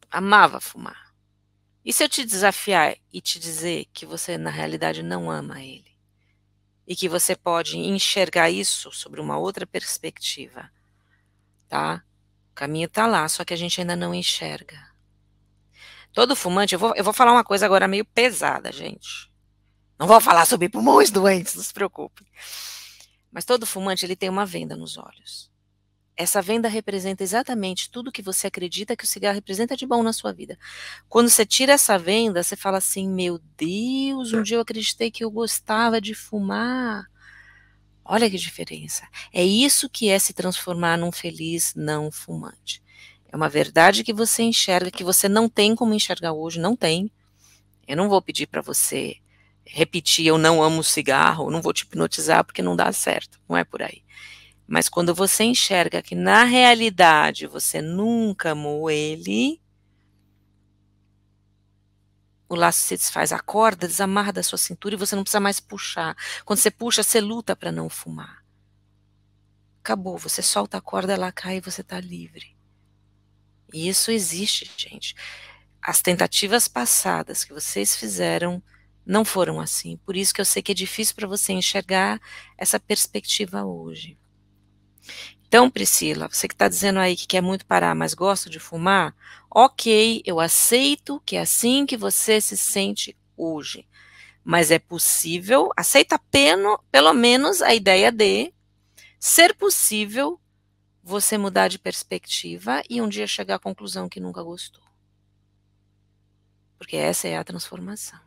Speaker 1: Amava fumar. E se eu te desafiar e te dizer que você, na realidade, não ama ele? E que você pode enxergar isso sobre uma outra perspectiva, tá? O caminho tá lá, só que a gente ainda não enxerga. Todo fumante, eu vou falar uma coisa agora meio pesada, gente. Não vou falar sobre pulmões doentes, não se preocupe. Mas todo fumante, ele tem uma venda nos olhos. Essa venda representa exatamente tudo que você acredita que o cigarro representa de bom na sua vida. Quando você tira essa venda, você fala assim, meu Deus, um dia eu acreditei que eu gostava de fumar. Olha que diferença. É isso que é se transformar num feliz não fumante. É uma verdade que você enxerga, que você não tem como enxergar hoje, não tem. Eu não vou pedir para você repetir, eu não amo cigarro, não vou te hipnotizar porque não dá certo, não é por aí. Mas quando você enxerga que na realidade você nunca amou ele, o laço se desfaz, a corda desamarra da sua cintura e você não precisa mais puxar. Quando você puxa, você luta para não fumar. Acabou, você solta a corda, ela cai e você está livre. E isso existe, gente. As tentativas passadas que vocês fizeram não foram assim. Por isso que eu sei que é difícil para você enxergar essa perspectiva hoje. Então, Priscila, você que está dizendo aí que quer muito parar, mas gosta de fumar, ok, eu aceito que é assim que você se sente hoje. Mas é possível, aceita pelo menos a ideia de ser possível você mudar de perspectiva e um dia chegar à conclusão que nunca gostou. Porque essa é a transformação.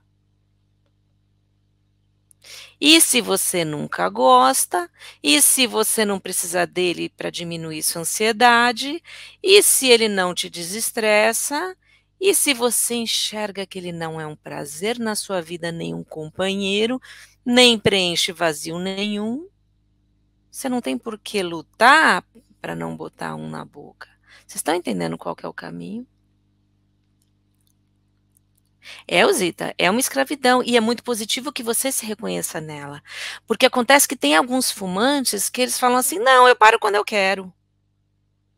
Speaker 1: E se você nunca gosta, e se você não precisa dele para diminuir sua ansiedade, e se ele não te desestressa, e se você enxerga que ele não é um prazer na sua vida, nem um companheiro, nem preenche vazio nenhum, você não tem por que lutar para não botar um na boca. Vocês estão entendendo qual que é o caminho? É, Zita, é uma escravidão e é muito positivo que você se reconheça nela. Porque acontece que tem alguns fumantes que eles falam assim: não, eu paro quando eu quero.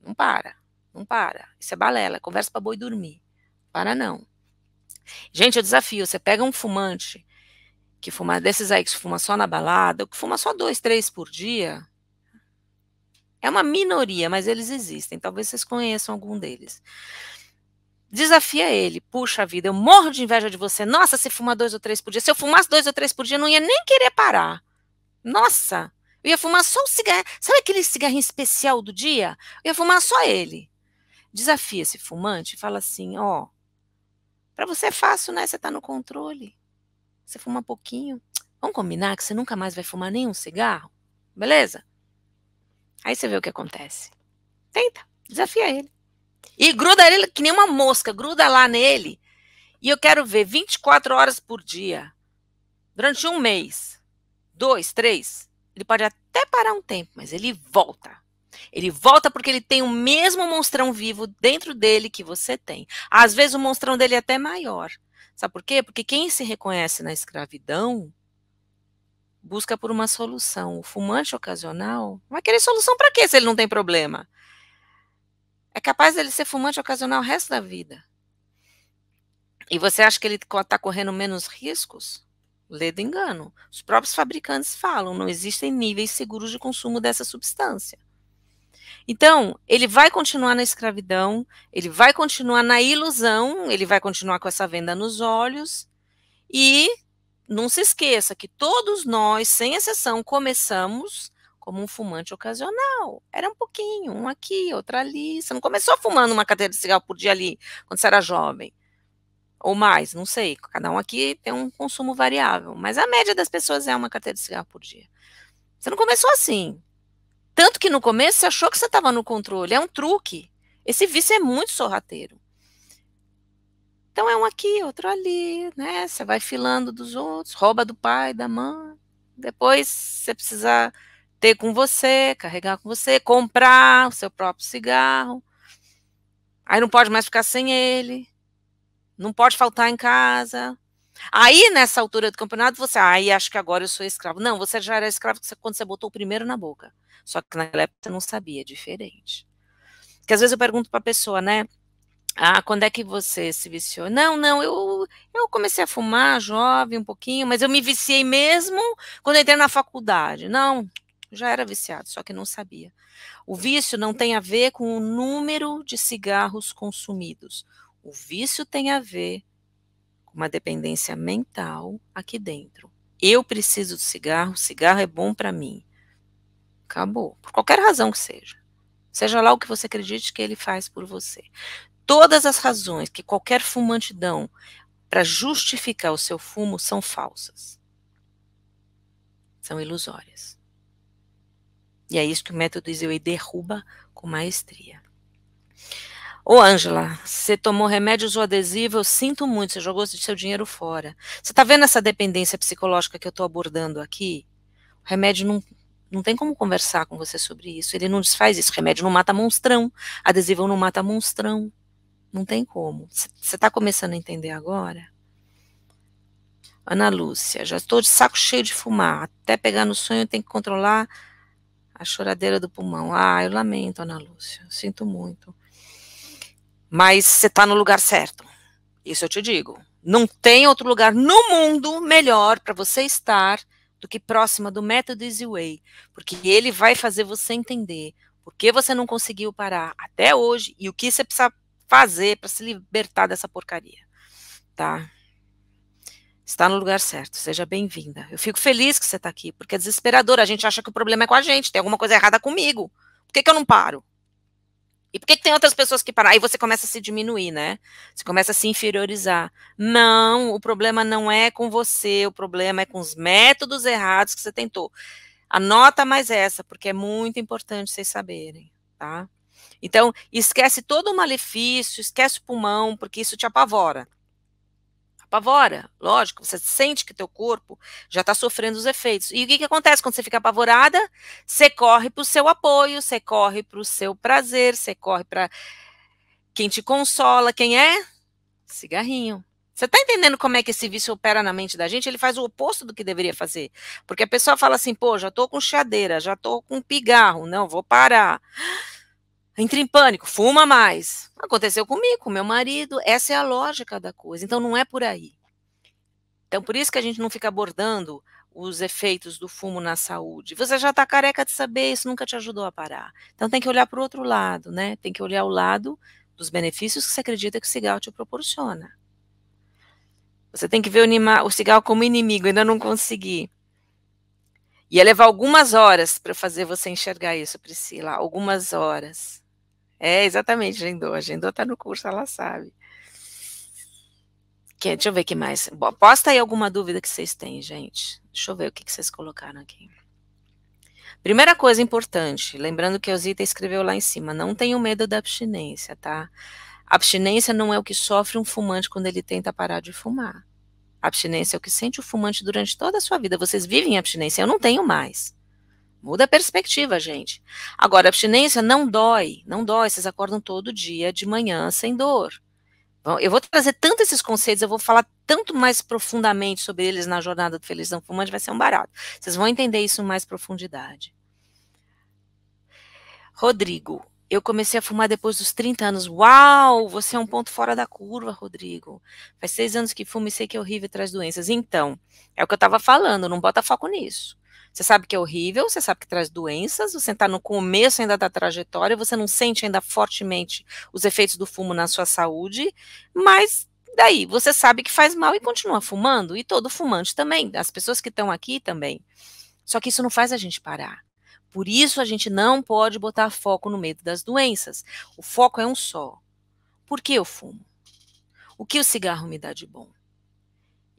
Speaker 1: Não para, não para. Isso é balela, conversa para boi dormir. Para não. Gente, eu desafio: você pega um fumante que fuma desses aí que fuma só na balada, ou que fuma só 2, 3 por dia. É uma minoria, mas eles existem. Talvez vocês conheçam algum deles. Desafia ele, puxa vida, eu morro de inveja de você. Nossa, se fuma 2 ou 3 por dia. Se eu fumasse 2 ou 3 por dia, eu não ia nem querer parar. Nossa, eu ia fumar só o cigarro. Sabe aquele cigarrinho especial do dia? Eu ia fumar só ele. Desafia esse fumante e fala assim: ó, pra você é fácil, né? Você tá no controle. Você fuma pouquinho. Vamos combinar que você nunca mais vai fumar nenhum cigarro? Beleza? Aí você vê o que acontece. Tenta, desafia ele. E gruda ele que nem uma mosca, gruda lá nele. E eu quero ver 24 horas por dia, durante um mês, 2, 3. Ele pode até parar um tempo, mas ele volta. Ele volta porque ele tem o mesmo monstrão vivo dentro dele que você tem. Às vezes o monstrão dele é até maior. Sabe por quê? Porque quem se reconhece na escravidão busca por uma solução. O fumante ocasional vai querer solução para quê se ele não tem problema? É capaz dele ser fumante ocasional o resto da vida. E você acha que ele está correndo menos riscos? Ledo engano. Os próprios fabricantes falam, não existem níveis seguros de consumo dessa substância. Então, ele vai continuar na escravidão, ele vai continuar na ilusão, ele vai continuar com essa venda nos olhos. E não se esqueça que todos nós, sem exceção, começamos como um fumante ocasional. Era um pouquinho, um aqui, outro ali. Você não começou fumando uma carteira de cigarro por dia ali, quando você era jovem. Ou mais, não sei. Cada um aqui tem um consumo variável. Mas a média das pessoas é uma carteira de cigarro por dia. Você não começou assim. Tanto que no começo você achou que você estava no controle. É um truque. Esse vício é muito sorrateiro. Então é um aqui, outro ali, né? Você vai filando dos outros, rouba do pai, da mãe. Depois você precisa ter com você, carregar com você, comprar o seu próprio cigarro. Aí não pode mais ficar sem ele. Não pode faltar em casa. Aí, nessa altura do campeonato, você, acho que agora eu sou escravo. Não, você já era escravo quando você botou o primeiro na boca. Só que naquela época você não sabia, é diferente. Porque às vezes eu pergunto para a pessoa, né? Quando é que você se viciou? Não, eu comecei a fumar jovem um pouquinho, mas eu me viciei mesmo quando eu entrei na faculdade. Não, já era viciado, só que não sabia. O vício não tem a ver com o número de cigarros consumidos. O vício tem a ver com uma dependência mental aqui dentro. Eu preciso do cigarro, o cigarro é bom para mim. Acabou, por qualquer razão que seja. Seja lá o que você acredite que ele faz por você. Todas as razões que qualquer fumante dão para justificar o seu fumo são falsas. São ilusórias. E é isso que o método Easy derruba com maestria. Ô, Ângela, você tomou remédio, usou adesivo, eu sinto muito, você jogou seu dinheiro fora. Você está vendo essa dependência psicológica que eu estou abordando aqui? O remédio não tem como conversar com você sobre isso, ele não desfaz isso. O remédio não mata monstrão, adesivo não mata monstrão. Não tem como. Você está começando a entender agora? Ana Lúcia, já estou de saco cheio de fumar. Até pegar no sonho eu tenho que controlar a choradeira do pulmão. Eu lamento, Ana Lúcia. Eu sinto muito. Mas você está no lugar certo. Isso eu te digo. Não tem outro lugar no mundo melhor para você estar do que próxima do método Easy Way. Porque ele vai fazer você entender por que você não conseguiu parar até hoje e o que você precisa fazer para se libertar dessa porcaria, tá? Está no lugar certo, seja bem-vinda. Eu fico feliz que você está aqui, porque é desesperador, a gente acha que o problema é com a gente, tem alguma coisa errada comigo. Por que eu não paro? E por que tem outras pessoas que param? Aí você começa a se diminuir, né? Você começa a se inferiorizar. Não, o problema não é com você, o problema é com os métodos errados que você tentou. Anota mais essa, porque é muito importante vocês saberem, tá? Então, esquece todo o malefício, esquece o pulmão, porque isso te apavora. Apavora, lógico, você sente que teu corpo já está sofrendo os efeitos. E o que acontece quando você fica apavorada? Você corre para o seu apoio, você corre para o seu prazer, você corre para quem te consola. Quem é? Cigarrinho. Você está entendendo como é que esse vício opera na mente da gente? Ele faz o oposto do que deveria fazer. Porque a pessoa fala assim, pô, já estou com chiadeira, já estou com pigarro, não, vou parar. Entra em pânico, fuma mais. Aconteceu comigo, com meu marido. Essa é a lógica da coisa. Então, não é por aí. Então, por isso que a gente não fica abordando os efeitos do fumo na saúde. Você já está careca de saber, isso nunca te ajudou a parar. Então, tem que olhar para o outro lado, né? Tem que olhar o lado dos benefícios que você acredita que o cigarro te proporciona. Você tem que ver o cigarro como inimigo, ainda não consegui. Ia levar algumas horas para fazer você enxergar isso, Priscila. Algumas horas. É, exatamente, Gendô. A Gendô está no curso, ela sabe. Deixa eu ver o que mais. Posta aí alguma dúvida que vocês têm, gente. Deixa eu ver o que vocês colocaram aqui. Primeira coisa importante, lembrando que a Zita escreveu lá em cima, não tenham medo da abstinência, tá? Abstinência não é o que sofre um fumante quando ele tenta parar de fumar. Abstinência é o que sente o fumante durante toda a sua vida. Vocês vivem em abstinência, eu não tenho mais. Muda a perspectiva, gente. Agora, abstinência não dói, vocês acordam todo dia de manhã sem dor. Eu vou trazer tanto esses conceitos, eu vou falar tanto mais profundamente sobre eles na jornada do Feliz Não Fumante, vai ser um barato. Vocês vão entender isso em mais profundidade. Rodrigo, eu comecei a fumar depois dos 30 anos. Uau, você é um ponto fora da curva, Rodrigo. Faz 6 anos que fumo e sei que é horrível e traz doenças. Então, é o que eu estava falando, não bota foco nisso. Você sabe que é horrível, você sabe que traz doenças, você está no começo ainda da trajetória, você não sente ainda fortemente os efeitos do fumo na sua saúde, mas daí você sabe que faz mal e continua fumando, e todo fumante também, as pessoas que estão aqui também. Só que isso não faz a gente parar. Por isso a gente não pode botar foco no medo das doenças. O foco é um só. Por que eu fumo? O que o cigarro me dá de bom?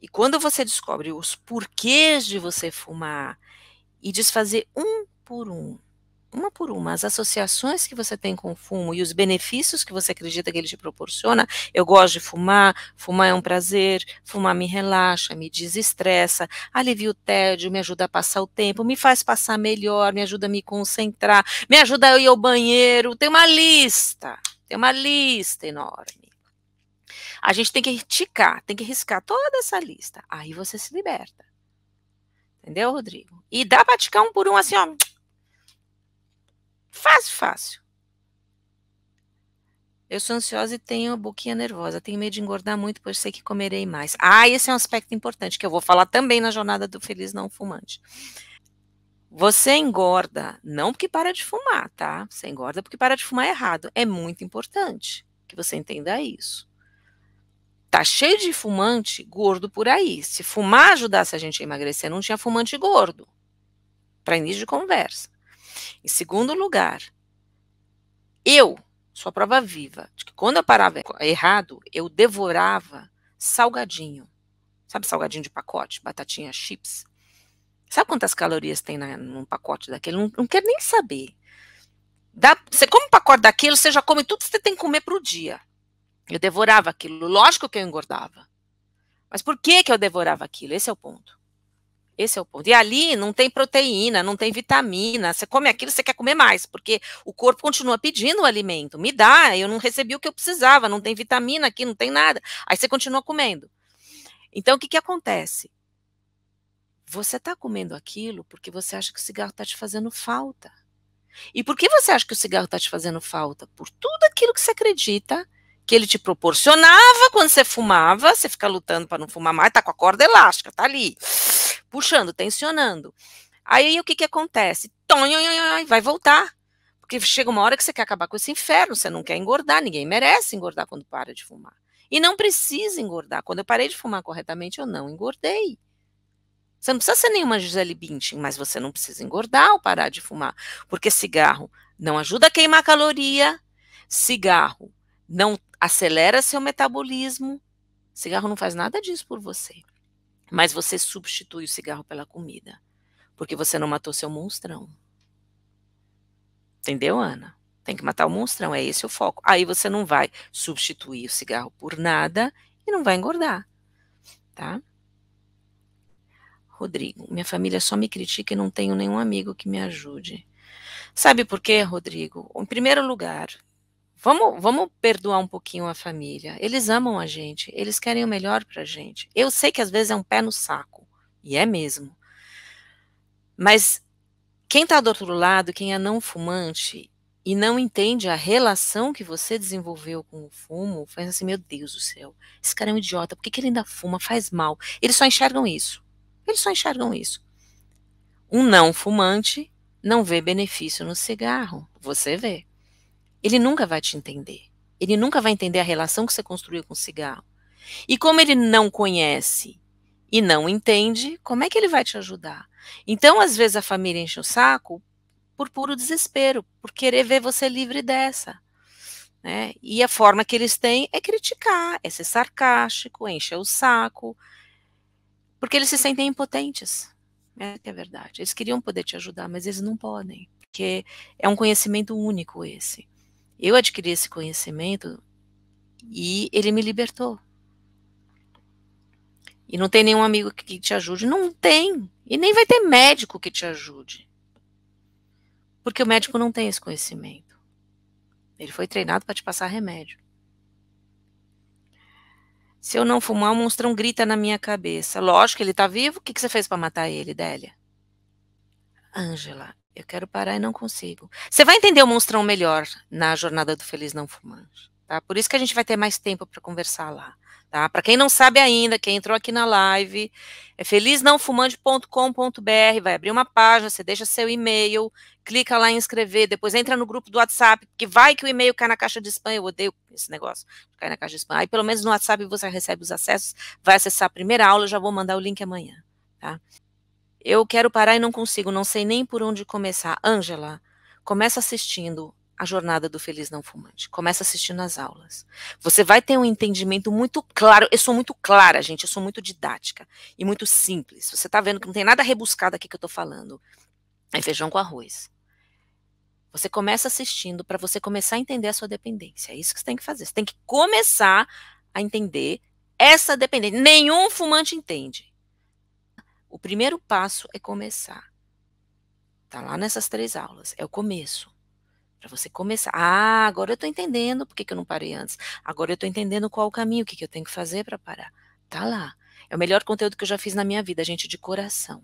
Speaker 1: E quando você descobre os porquês de você fumar e desfazer um por um, uma por uma, as associações que você tem com o fumo e os benefícios que você acredita que ele te proporciona. Eu gosto de fumar, fumar é um prazer, fumar me relaxa, me desestressa, alivia o tédio, me ajuda a passar o tempo, me faz passar melhor, me ajuda a me concentrar, me ajuda a ir ao banheiro. Tem uma lista enorme. A gente tem que ticar, tem que riscar toda essa lista. Aí você se liberta. Entendeu, Rodrigo? E dá para ticar um por um assim, ó. Fácil, fácil. Eu sou ansiosa e tenho a boquinha nervosa. Tenho medo de engordar muito, pois sei que comerei mais. Esse é um aspecto importante que eu vou falar também na jornada do Feliz Não Fumante. Você engorda não porque para de fumar, tá? Você engorda porque para de fumar errado. É muito importante que você entenda isso. Tá cheio de fumante gordo por aí. Se fumar ajudasse a gente a emagrecer, não tinha fumante gordo. Para início de conversa. Em segundo lugar, eu sou a prova viva de que quando eu parava errado, eu devorava salgadinho. Sabe salgadinho de pacote? Batatinha chips? Sabe quantas calorias tem num pacote daquele? Não quero nem saber. Você come um pacote daquilo, você já come tudo que você tem que comer pro dia. Eu devorava aquilo. Lógico que eu engordava. Mas por que eu devorava aquilo? Esse é o ponto. Esse é o ponto. E ali não tem proteína, não tem vitamina. Você come aquilo, você quer comer mais, porque o corpo continua pedindo o alimento. Me dá, eu não recebi o que eu precisava, não tem vitamina aqui, não tem nada. Aí você continua comendo. Então, o que acontece? Você está comendo aquilo porque você acha que o cigarro está te fazendo falta. E por que você acha que o cigarro está te fazendo falta? Por tudo aquilo que você acredita que ele te proporcionava quando você fumava. Você fica lutando para não fumar mais, tá com a corda elástica, tá ali, puxando, tensionando. Aí o que acontece? Vai voltar. Porque chega uma hora que você quer acabar com esse inferno, você não quer engordar, ninguém merece engordar quando para de fumar. E não precisa engordar. Quando eu parei de fumar corretamente, eu não engordei. Você não precisa ser nenhuma Gisele Bündchen, mas você não precisa engordar ao parar de fumar. Porque cigarro não ajuda a queimar caloria, cigarro não acelera seu metabolismo, cigarro não faz nada disso por você. Mas você substitui o cigarro pela comida, porque você não matou seu monstrão. Entendeu, Ana? Tem que matar o monstrão, é esse o foco. Aí você não vai substituir o cigarro por nada e não vai engordar, tá? Rodrigo, minha família só me critica e não tenho nenhum amigo que me ajude. Sabe por quê, Rodrigo? Em primeiro lugar, vamos perdoar um pouquinho a família. Eles amam a gente, eles querem o melhor pra gente. Eu sei que às vezes é um pé no saco, e é mesmo. Mas quem está do outro lado, quem é não fumante e não entende a relação que você desenvolveu com o fumo, faz assim, meu Deus do céu, esse cara é um idiota, por que ele ainda fuma? Faz mal. Eles só enxergam isso. Eles só enxergam isso. Um não fumante não vê benefício no cigarro. Você vê. Ele nunca vai te entender. Ele nunca vai entender a relação que você construiu com o cigarro. E como ele não conhece e não entende, como é que ele vai te ajudar? Então, às vezes, a família enche o saco por puro desespero, por querer ver você livre dessa. Né? E a forma que eles têm é criticar, é ser sarcástico, é encher o saco, porque eles se sentem impotentes. É verdade. Eles queriam poder te ajudar, mas eles não podem, porque é um conhecimento único esse. Eu adquiri esse conhecimento e ele me libertou. E não tem nenhum amigo que te ajude? Não tem. E nem vai ter médico que te ajude. Porque o médico não tem esse conhecimento. Ele foi treinado para te passar remédio. Se eu não fumar, o monstrão grita na minha cabeça. Lógico que ele está vivo. O que você fez para matar ele, Délia? Ângela, eu quero parar e não consigo. Você vai entender o monstrão melhor na jornada do Feliz Não Fumante, tá? Por isso que a gente vai ter mais tempo para conversar lá, tá? Para quem não sabe ainda, quem entrou aqui na live, é feliznãofumante.com.br, vai abrir uma página, você deixa seu e-mail, clica lá em inscrever, depois entra no grupo do WhatsApp, que vai que o e-mail cai na caixa de spam, eu odeio esse negócio, cai na caixa de spam. Aí pelo menos no WhatsApp você recebe os acessos, vai acessar a primeira aula, eu já vou mandar o link amanhã, tá? Eu quero parar e não consigo, não sei nem por onde começar. Ângela, começa assistindo a jornada do Feliz Não Fumante. Começa assistindo as aulas. Você vai ter um entendimento muito claro. Eu sou muito clara, gente. Eu sou muito didática e muito simples. Você está vendo que não tem nada rebuscado aqui que eu estou falando. É feijão com arroz. Você começa assistindo para você começar a entender a sua dependência. É isso que você tem que fazer. Você tem que começar a entender essa dependência. Nenhum fumante entende. O primeiro passo é começar. Tá lá nessas 3 aulas. É o começo. Para você começar. Ah, agora eu estou entendendo por que que eu não parei antes. Agora eu estou entendendo qual o caminho, o que que eu tenho que fazer para parar. Tá lá. É o melhor conteúdo que eu já fiz na minha vida, gente, de coração.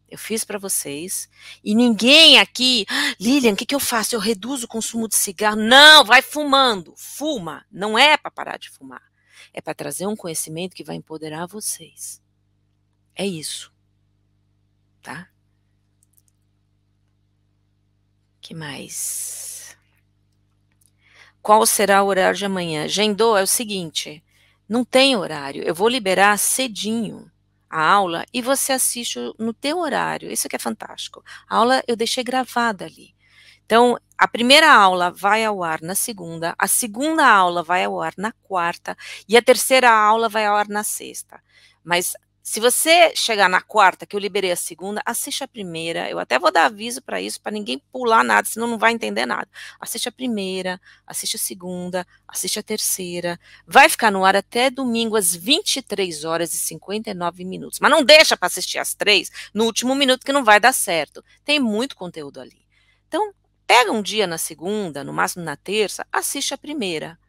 Speaker 1: Eu fiz para vocês. E ninguém aqui, Lilian, o que que eu faço? Eu reduzo o consumo de cigarro? Não, vai fumando. Fuma. Não é para parar de fumar. É para trazer um conhecimento que vai empoderar vocês. É isso. Tá? Que mais? Qual será o horário de amanhã? Gendô, é o seguinte, não tem horário, eu vou liberar cedinho a aula e você assiste no teu horário, isso que é fantástico. A aula eu deixei gravada ali. Então, a primeira aula vai ao ar na segunda, a segunda aula vai ao ar na quarta e a terceira aula vai ao ar na sexta. Mas se você chegar na quarta, que eu liberei a segunda, assiste a primeira. Eu até vou dar aviso para isso, para ninguém pular nada, senão não vai entender nada. Assiste a primeira, assiste a segunda, assiste a terceira. Vai ficar no ar até domingo às 23h59. Mas não deixa para assistir às 3 no último minuto, que não vai dar certo. Tem muito conteúdo ali. Então, pega um dia na segunda, no máximo na terça, assiste a primeira.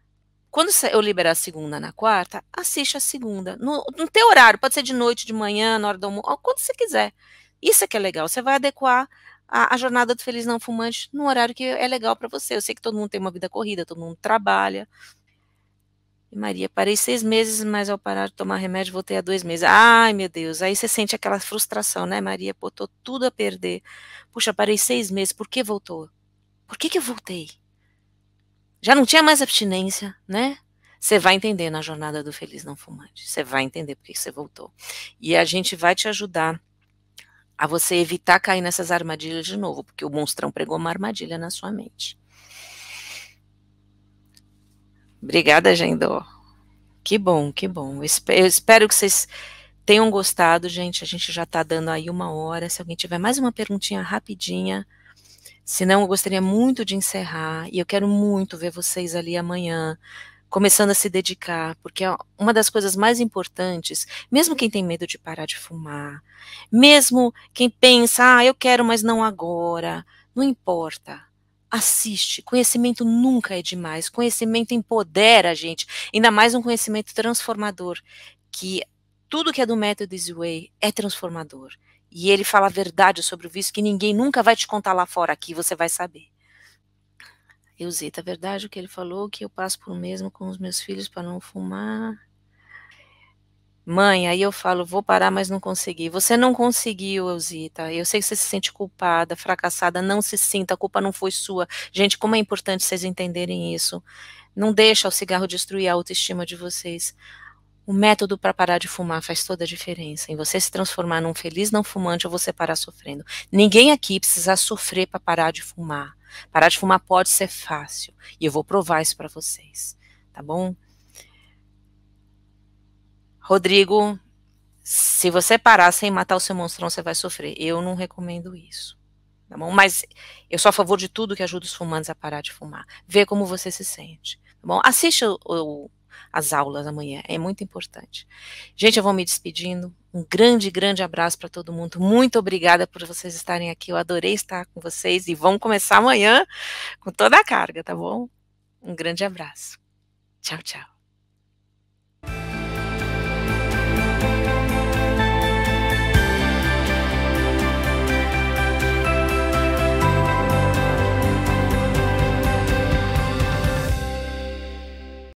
Speaker 1: Quando eu liberar a segunda na quarta, assiste a segunda. No teu horário, pode ser de noite, de manhã, na hora do almoço, quando você quiser. Isso é que é legal. Você vai adequar a jornada do Feliz Não Fumante no horário que é legal para você. Eu sei que todo mundo tem uma vida corrida, todo mundo trabalha. E Maria, parei 6 meses, mas ao parar de tomar remédio, voltei a 2 meses. Ai, meu Deus. Aí você sente aquela frustração, né, Maria? Pô, tô tudo a perder. Puxa, parei 6 meses, por que voltou? Por que eu voltei? Já não tinha mais abstinência, né? Você vai entender na jornada do Feliz Não Fumante. Você vai entender por que você voltou. E a gente vai te ajudar a você evitar cair nessas armadilhas de novo, porque o monstrão pregou uma armadilha na sua mente. Obrigada, Gendó. Que bom, que bom. Eu espero que vocês tenham gostado, gente. A gente já está dando aí 1 hora. Se alguém tiver mais uma perguntinha rapidinha, senão eu gostaria muito de encerrar. E eu quero muito ver vocês ali amanhã, começando a se dedicar, porque uma das coisas mais importantes, mesmo quem tem medo de parar de fumar, mesmo quem pensa, eu quero, mas não agora, não importa. Assiste, conhecimento nunca é demais, conhecimento empodera a gente, ainda mais um conhecimento transformador, que tudo que é do método Easy Way é transformador. E ele fala a verdade sobre o vício que ninguém nunca vai te contar lá fora, aqui você vai saber. Eusita, é verdade o que ele falou, que eu passo por mesmo com os meus filhos para não fumar? Mãe, aí eu falo, vou parar, mas não consegui. Você não conseguiu, Eusita. Eu sei que você se sente culpada, fracassada, não se sinta, a culpa não foi sua. Gente, como é importante vocês entenderem isso. Não deixa o cigarro destruir a autoestima de vocês. O método para parar de fumar faz toda a diferença. Em você se transformar num feliz não fumante ou você parar sofrendo. Ninguém aqui precisa sofrer para parar de fumar. Parar de fumar pode ser fácil. E eu vou provar isso para vocês. Tá bom? Rodrigo, se você parar sem matar o seu monstrão, você vai sofrer. Eu não recomendo isso. Tá bom? Mas eu sou a favor de tudo que ajuda os fumantes a parar de fumar. Vê como você se sente. Tá bom? Assiste as aulas amanhã, é muito importante. Gente, eu vou me despedindo. Um grande, grande abraço para todo mundo. Muito obrigada por vocês estarem aqui. Eu adorei estar com vocês e vamos começar amanhã com toda a carga, tá bom? Um grande abraço. Tchau, tchau.